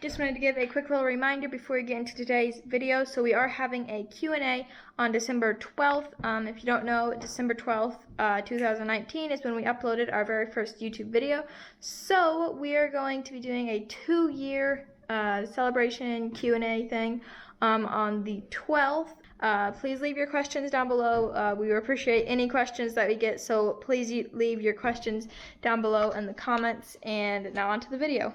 Just wanted to give a quick little reminder before we get into today's video. So we are having a Q&A on December 12th. If you don't know, December 12th, 2019 is when we uploaded our very first YouTube video. So we are going to be doing a 2-year celebration Q&A thing on the 12th. Please leave your questions down below. We appreciate any questions that we get, so please leave your questions down below in the comments. And now on to the video.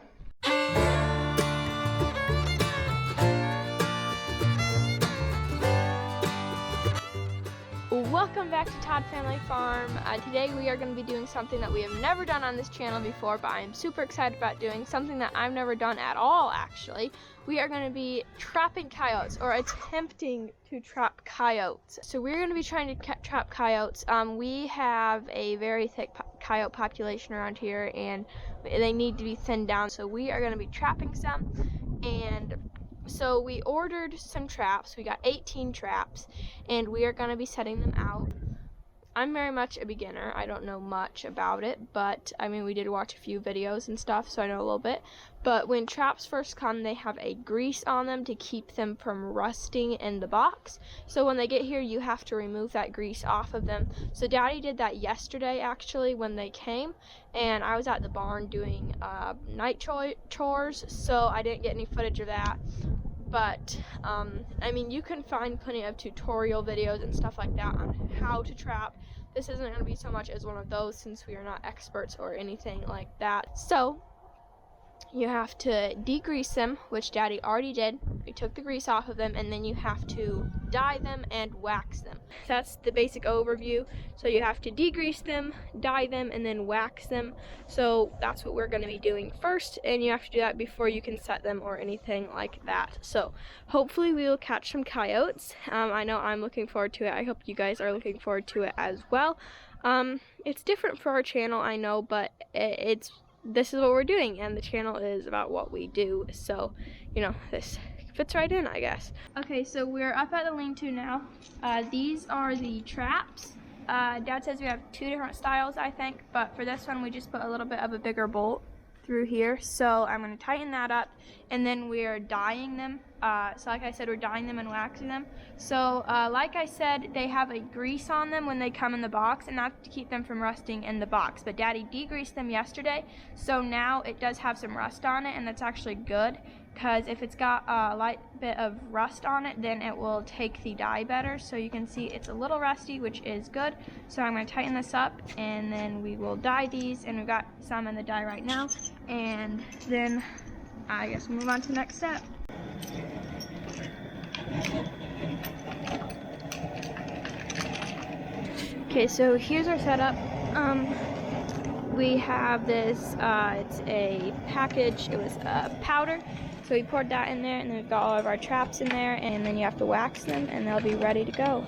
Welcome back to Todd Family Farm. Today we are going to be doing something that we have never done on this channel before, but I am super excited about doing something that I've never done at all, actually. We are going to be trapping coyotes, or attempting to trap coyotes. So we're going to be trying to trap coyotes. We have a very thick coyote population around here, and they need to be thinned down. So we are going to be trapping some, and so we ordered some traps. We got 18 traps, and we are going to be setting them out. I'm very much a beginner. I don't know much about it, but I mean, we did watch a few videos and stuff, so I know a little bit. But when traps first come, they have a grease on them to keep them from rusting in the box. So when they get here, you have to remove that grease off of them. So Daddy did that yesterday, actually, when they came, and I was at the barn doing night chores, so I didn't get any footage of that. But I mean, you can find plenty of tutorial videos and stuff like that on how to trap. This isn't going to be so much as one of those, since we are not experts or anything like that. So you have to degrease them, which Daddy already did. We took the grease off of them, and then you have to dye them and wax them. That's the basic overview. So you have to degrease them, dye them, and then wax them. So that's what we're going to be doing first, and you have to do that before you can set them or anything like that. So hopefully we will catch some coyotes. I know I'm looking forward to it. I hope you guys are looking forward to it as well. It's different for our channel, I know, but this is what we're doing, and the channel is about what we do, so you know, this fits right in, I guess. Okay, so we're up at the lean-to now. These are the traps. Dad says we have 2 different styles, I think, but for this one we just put a little bit of a bigger bolt through here, so I'm going to tighten that up, and then we're dyeing them. So like I said, we're dyeing them and waxing them. So like I said, they have a grease on them when they come in the box, and that's to keep them from rusting in the box. But Daddy degreased them yesterday, so now it does have some rust on it, and that's actually good, because if it's got a light bit of rust on it, then it will take the dye better. So you can see it's a little rusty, which is good. So I'm going to tighten this up, and then we will dye these, and we've got some in the dye right now, and then I guess we'll move on to the next step. Okay, so here's our setup. We have this, it's a package, it was powder, so we poured that in there, and then we've got all of our traps in there, and then you have to wax them, and they'll be ready to go.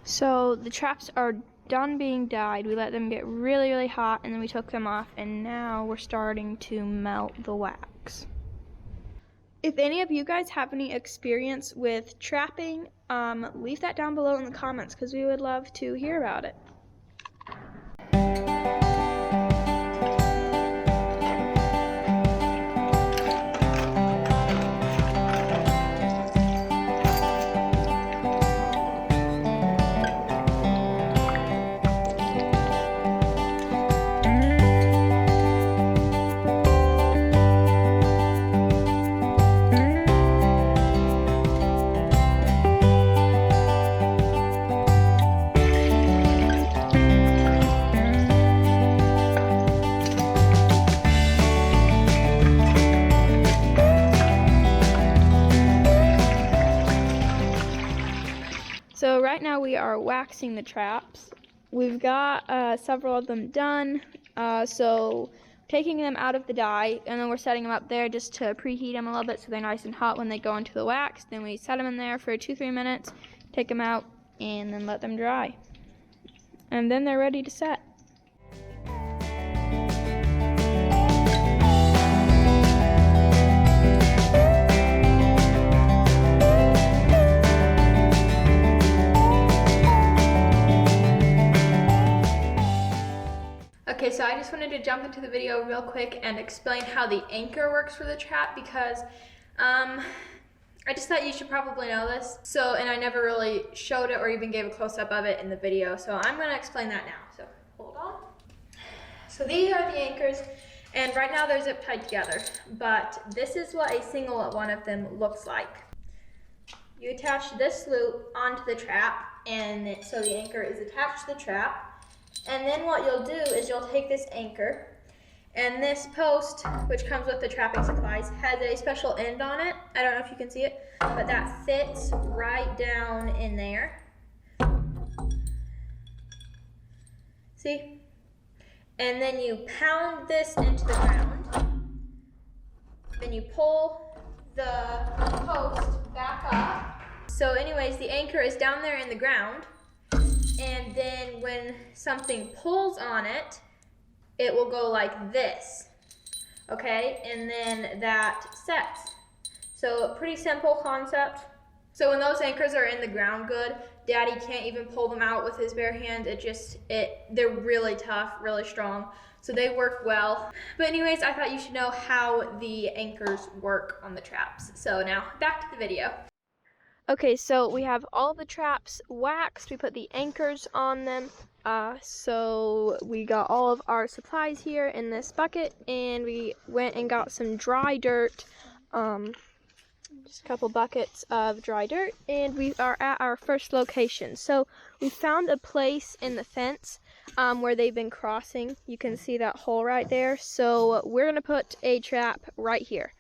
So the traps are done being dyed. We let them get really, really hot, and then we took them off, and now we're starting to melt the wax. If any of you guys have any experience with trapping, leave that down below in the comments, because we would love to hear about it. So right now we are waxing the traps. We've got several of them done. So taking them out of the dye, and then we're setting them up there just to preheat them a little bit so they're nice and hot when they go into the wax. Then we set them in there for 2-3 minutes, take them out, and then let them dry. And then they're ready to set. so I just wanted to jump into the video real quick and explain how the anchor works for the trap, because I just thought you should probably know this. So, and I never really showed it or even gave a close-up of it in the video, so I'm going to explain that now. So, hold on. So these are the anchors, and right now they're zip tied together, but this is what a single one of them looks like. You attach this loop onto the trap, and so the anchor is attached to the trap, and then what you'll do is you'll take this anchor, and this post, which comes with the trapping supplies, has a special end on it. I don't know if you can see it, but that fits right down in there. See? And then you pound this into the ground. Then you pull the post back up. So anyways, the anchor is down there in the ground. And then when something pulls on it, it will go like this, okay? And then that sets. So pretty simple concept. So when those anchors are in the ground good, Daddy can't even pull them out with his bare hands. They're really tough, really strong. So they work well. But anyways, I thought you should know how the anchors work on the traps. So now back to the video. Okay, so we have all the traps waxed. We put the anchors on them. So we got all of our supplies here in this bucket, and we went and got some dry dirt, just a couple buckets of dry dirt, and we are at our first location. So we found a place in the fence where they've been crossing. You can see that hole right there. So we're gonna put a trap right here.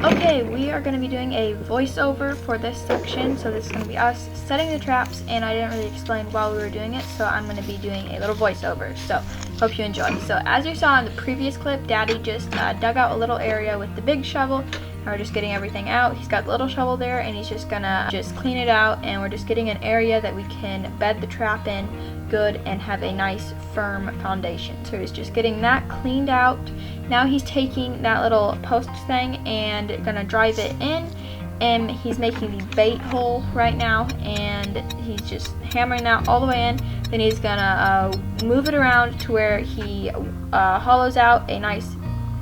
Okay, we are going to be doing a voiceover for this section, so this is going to be us setting the traps, and I didn't really explain while we were doing it, so I'm going to be doing a little voiceover, so hope you enjoy. So as you saw in the previous clip, Daddy just dug out a little area with the big shovel, and we're just getting everything out. He's got the little shovel there, and he's just going to clean it out, and we're just getting an area that we can bed the trap in good and have a nice firm foundation. So he's just getting that cleaned out. Now he's taking that little post thing and gonna drive it in, and he's making the bait hole right now, and he's just hammering that all the way in. Then he's gonna move it around to where he hollows out a nice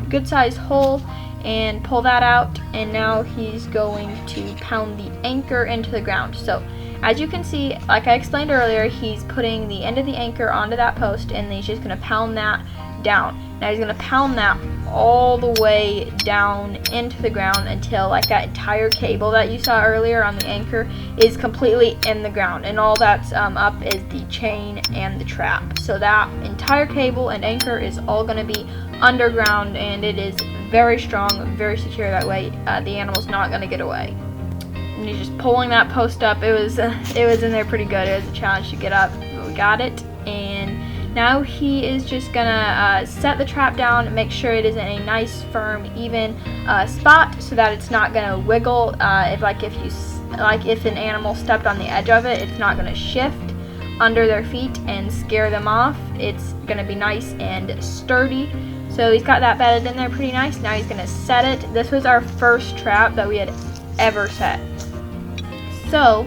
good sized hole and pull that out, and now he's going to pound the anchor into the ground. So as you can see, like I explained earlier, he's putting the end of the anchor onto that post, and then he's just going to pound that down. Now he's going to pound that all the way down into the ground until like that entire cable that you saw earlier on the anchor is completely in the ground, and all that's up is the chain and the trap. So that entire cable and anchor is all going to be underground, and it is very strong, very secure. That way the animal's not going to get away. And he's just pulling that post up. It was in there pretty good. It was a challenge to get up, but we got it. And now he is just gonna set the trap down and make sure it is in a nice, firm, even spot, so that it's not gonna wiggle. If an animal stepped on the edge of it, it's not gonna shift under their feet and scare them off. It's gonna be nice and sturdy. So he's got that bedded in there pretty nice. Now he's gonna set it. This was our first trap that we had ever set. So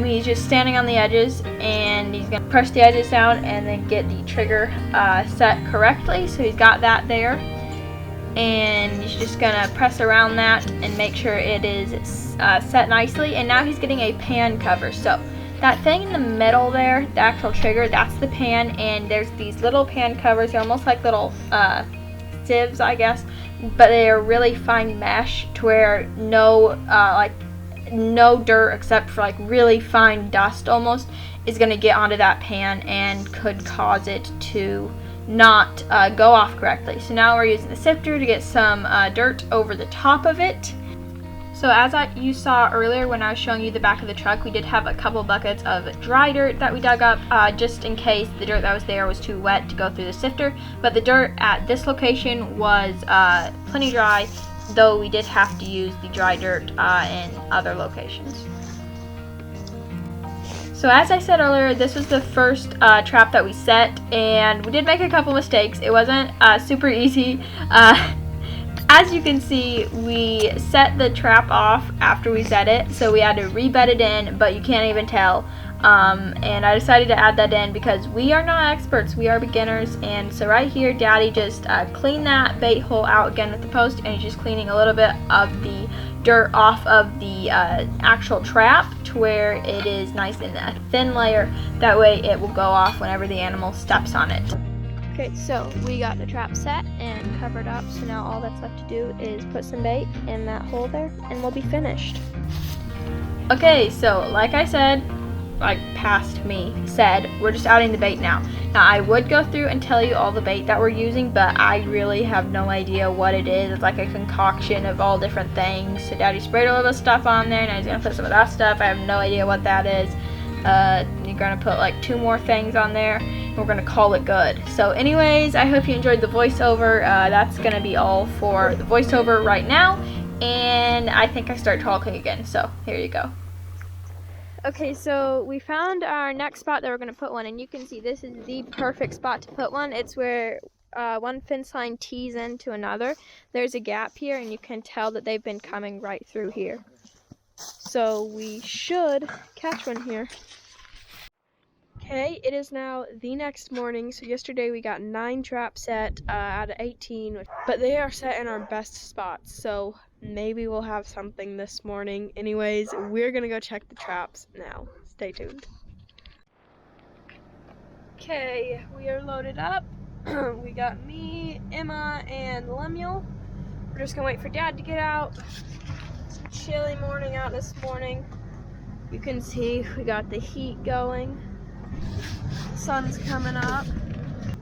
he's just standing on the edges, and he's going to press the edges down and then get the trigger set correctly. So he's got that there, and he's just going to press around that and make sure it is set nicely. And now he's getting a pan cover. So that thing in the middle there, the actual trigger, that's the pan, and there's these little pan covers. They're almost like little sieves, I guess, but they are really fine mesh to where no dirt except for like really fine dust almost is going to get onto that pan and could cause it to not go off correctly. So now we're using the sifter to get some dirt over the top of it. So as you saw earlier when I was showing you the back of the truck, we did have a couple buckets of dry dirt that we dug up just in case the dirt that was there was too wet to go through the sifter. But the dirt at this location was plenty dry, though we did have to use the dry dirt in other locations. So as I said earlier, this was the first trap that we set, and we did make a couple mistakes. It wasn't super easy. As you can see, we set the trap off after we set it, so we had to rebed it in, but you can't even tell. And I decided to add that in because we are not experts, we are beginners. And so right here, Daddy just cleaned that bait hole out again with the post, and he's just cleaning a little bit of the dirt off of the actual trap to where it is nice in a thin layer. That way it will go off whenever the animal steps on it. Okay, so we got the trap set and covered up, so now all that's left to do is put some bait in that hole there and we'll be finished. Okay, so like I said, like past me said, we're just adding the bait now. Now I would go through and tell you all the bait that we're using, but I really have no idea what it is. It's like a concoction of all different things. So Daddy sprayed a little stuff on there, and he's gonna put some of that stuff. I have no idea what that is. You're gonna put like 2 more things on there, and we're gonna call it good. So anyways, I hope you enjoyed the voiceover. That's gonna be all for the voiceover right now, and I think I start talking again, so here you go. Okay, so we found our next spot that we're going to put one, and you can see this is the perfect spot to put one. It's where one fence line tees into another. There's a gap here, and you can tell that they've been coming right through here. So we should catch one here. Okay, it is now the next morning. So yesterday we got 9 traps set out of 18, but they are set in our best spots. So maybe we'll have something this morning. Anyways, we're gonna go check the traps now. Stay tuned. Okay, we are loaded up. We got me, Emma, and Lemuel. We're just gonna wait for Dad to get out. It's a chilly morning out this morning. You can see we got the heat going. Sun's coming up.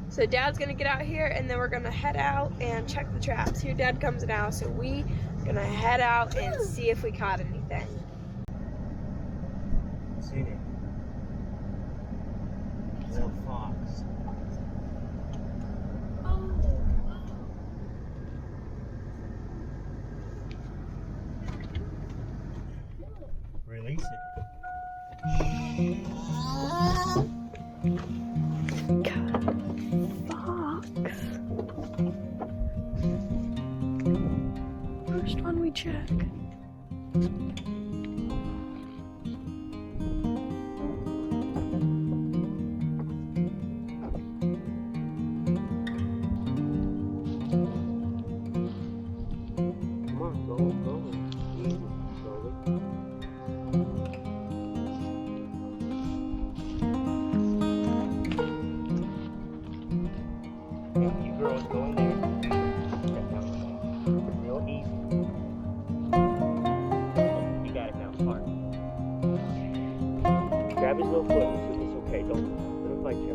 So Dad's gonna get out here, and then we're gonna head out and check the traps. Here Dad comes now, so we gonna head out and see if we caught anything. Seen it. It's a fox. Release it. First one we check. Come on, go. Easy, slowly. Hey, you girls go in there. Step down. Real easy. You got it now, smart. Grab his little foot. It's okay. Don't let him bite you.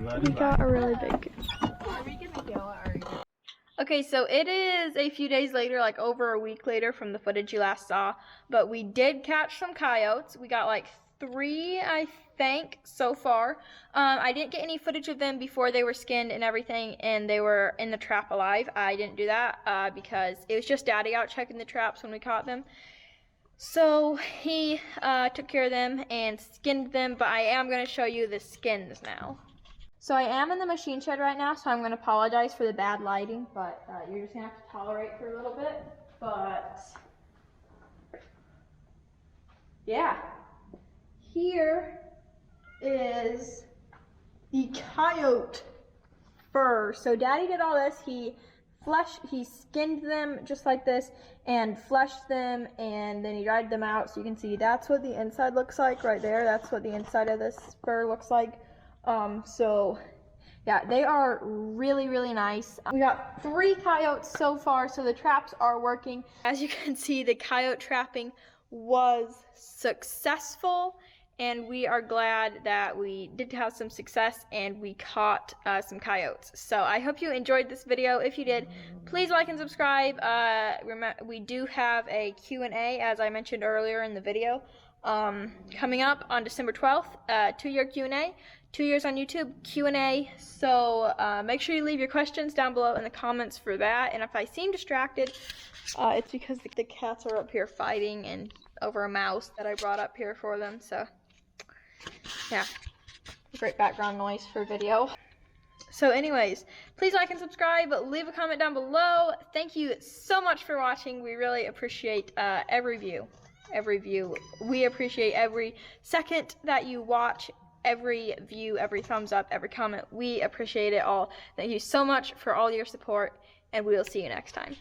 Get a good picture. We got a really big. Okay, so it is a few days later, like over a week later from the footage you last saw, but we did catch some coyotes. We got like 3, I think, so far. I didn't get any footage of them before they were skinned and everything, and they were in the trap alive. I didn't do that because it was just Daddy out checking the traps when we caught them. So he took care of them and skinned them, but I am going to show you the skins now. So I am in the machine shed right now, so I'm going to apologize for the bad lighting, but you're just going to have to tolerate for a little bit. But yeah, here is the coyote fur. So Daddy did all this. He skinned them just like this and fleshed them, and then he dried them out. So you can see that's what the inside looks like right there. That's what the inside of this fur looks like. So yeah, they are really, really nice. We got 3 coyotes so far, so the traps are working. As you can see, the coyote trapping was successful, and we are glad that we did have some success and we caught some coyotes. So I hope you enjoyed this video. If you did, please like and subscribe. We do have a Q&A, as I mentioned earlier in the video, coming up on December 12th, 2-year Q&A, 2 years on YouTube Q&A. So make sure you leave your questions down below in the comments for that. And if I seem distracted, it's because the cats are up here fighting and over a mouse that I brought up here for them. So yeah, great background noise for video. So anyways, please like and subscribe, leave a comment down below. Thank you so much for watching. We really appreciate every view. We appreciate every second that you watch, every view, every thumbs up, every comment. We appreciate it all. Thank you so much for all your support, and we will see you next time.